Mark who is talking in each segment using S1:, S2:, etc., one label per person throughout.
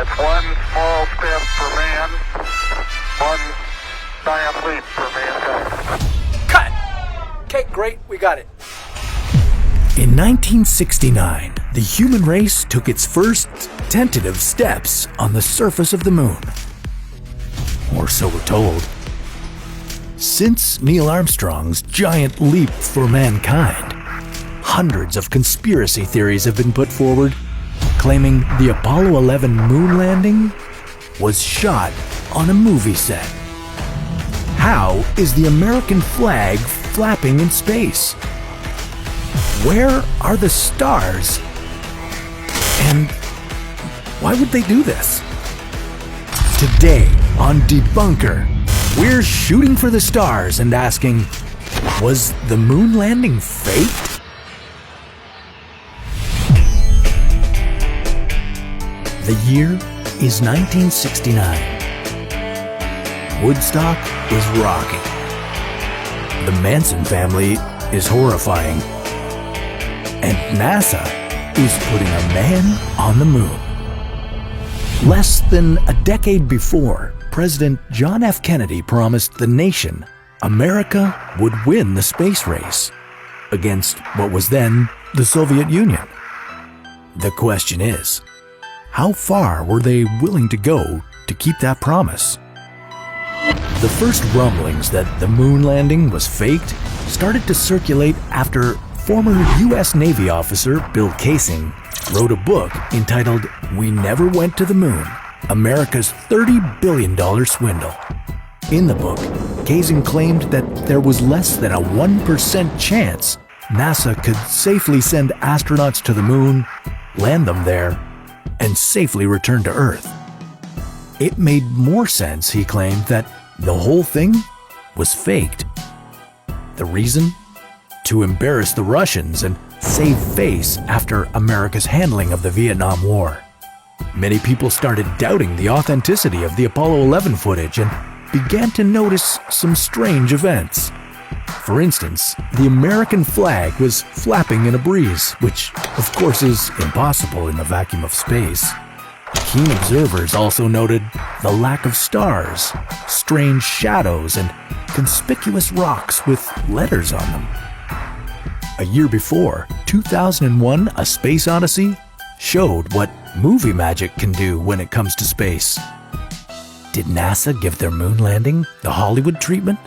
S1: It's one small step for man, one giant leap for mankind.
S2: Cut! Okay, great, we got it.
S3: In 1969, the human race took its first tentative steps on the surface of the moon. Or so we're told. Since Neil Armstrong's giant leap for mankind, hundreds of conspiracy theories have been put forward, claiming the Apollo 11 moon landing was shot on a movie set. How is the American flag flapping in space? Where are the stars? And why would they do this? Today on Debunker, we're shooting for the stars and asking, was the moon landing faked? The year is 1969. Woodstock is rocking. The Manson family is horrifying. And NASA is putting a man on the moon. Less than a decade before, President John F. Kennedy promised the nation America would win the space race against what was then the Soviet Union. The question is, how far were they willing to go to keep that promise? The first rumblings that the moon landing was faked started to circulate after former U.S. Navy officer Bill Kaysing wrote a book entitled We Never Went to the Moon, America's $30 billion swindle. In the book, Kaysing claimed that there was less than a 1% chance NASA could safely send astronauts to the moon, land them there, and safely return to Earth. It made more sense, he claimed, that the whole thing was faked. The reason? To embarrass the Russians and save face after America's handling of the Vietnam War. Many people started doubting the authenticity of the Apollo 11 footage and began to notice some strange events. For instance, the American flag was flapping in a breeze, which of course is impossible in the vacuum of space. Keen observers also noted the lack of stars, strange shadows, and conspicuous rocks with letters on them. A year before, 2001: A Space Odyssey showed what movie magic can do when it comes to space. Did NASA give their moon landing the Hollywood treatment?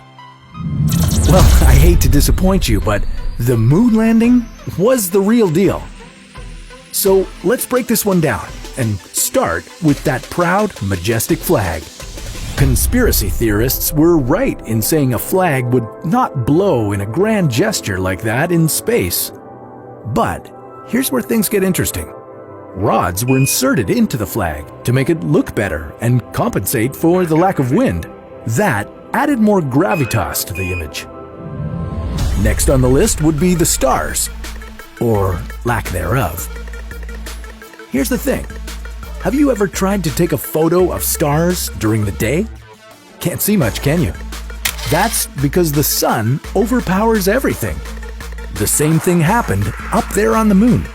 S3: Well, I hate to disappoint you, but the moon landing was the real deal. So let's break this one down and start with that proud, majestic flag. Conspiracy theorists were right in saying a flag would not blow in a grand gesture like that in space. But here's where things get interesting. Rods were inserted into the flag to make it look better and compensate for the lack of wind. That added more gravitas to the image. Next on the list would be the stars, or lack thereof. Here's the thing. Have you ever tried to take a photo of stars during the day? Can't see much, can you? That's because the sun overpowers everything. The same thing happened up there on the moon.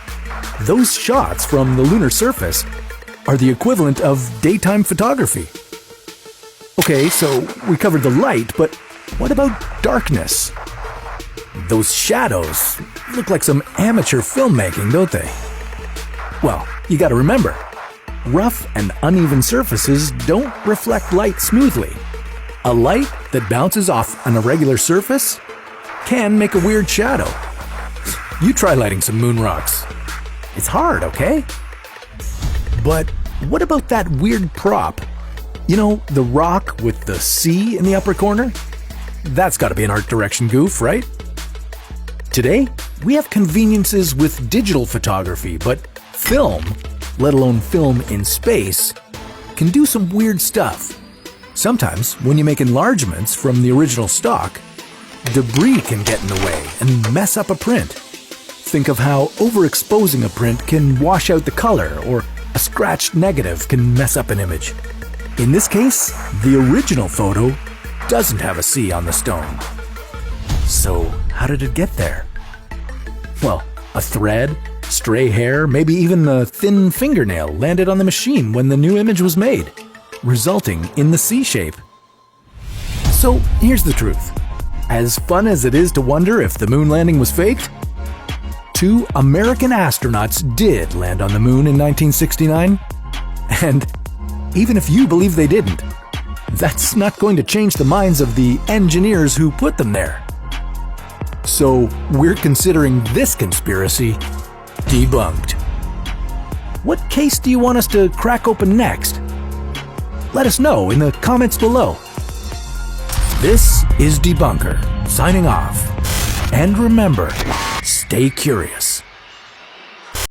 S3: Those shots from the lunar surface are the equivalent of daytime photography. Okay, so we covered the light, but what about darkness? Those shadows look like some amateur filmmaking, don't they? Well, you gotta remember, rough and uneven surfaces don't reflect light smoothly. A light that bounces off an irregular surface can make a weird shadow. You try lighting some moon rocks. It's hard, okay? But what about that weird prop? You know, the rock with the C in the upper corner? That's gotta be an art direction goof, right? Today, we have conveniences with digital photography, but film, let alone film in space, can do some weird stuff. Sometimes, when you make enlargements from the original stock, debris can get in the way and mess up a print. Think of how overexposing a print can wash out the color, or a scratched negative can mess up an image. In this case, the original photo doesn't have a C on the stone. So, how did it get there? Well, a thread, stray hair, maybe even a thin fingernail landed on the machine when the new image was made, resulting in the C shape. So here's the truth. As fun as it is to wonder if the moon landing was faked, 2 American astronauts did land on the moon in 1969. And even if you believe they didn't, that's not going to change the minds of the engineers who put them there. So we're considering this conspiracy debunked. What case do you want us to crack open next? Let us know in the comments below. This is Debunker, signing off. And remember, stay curious.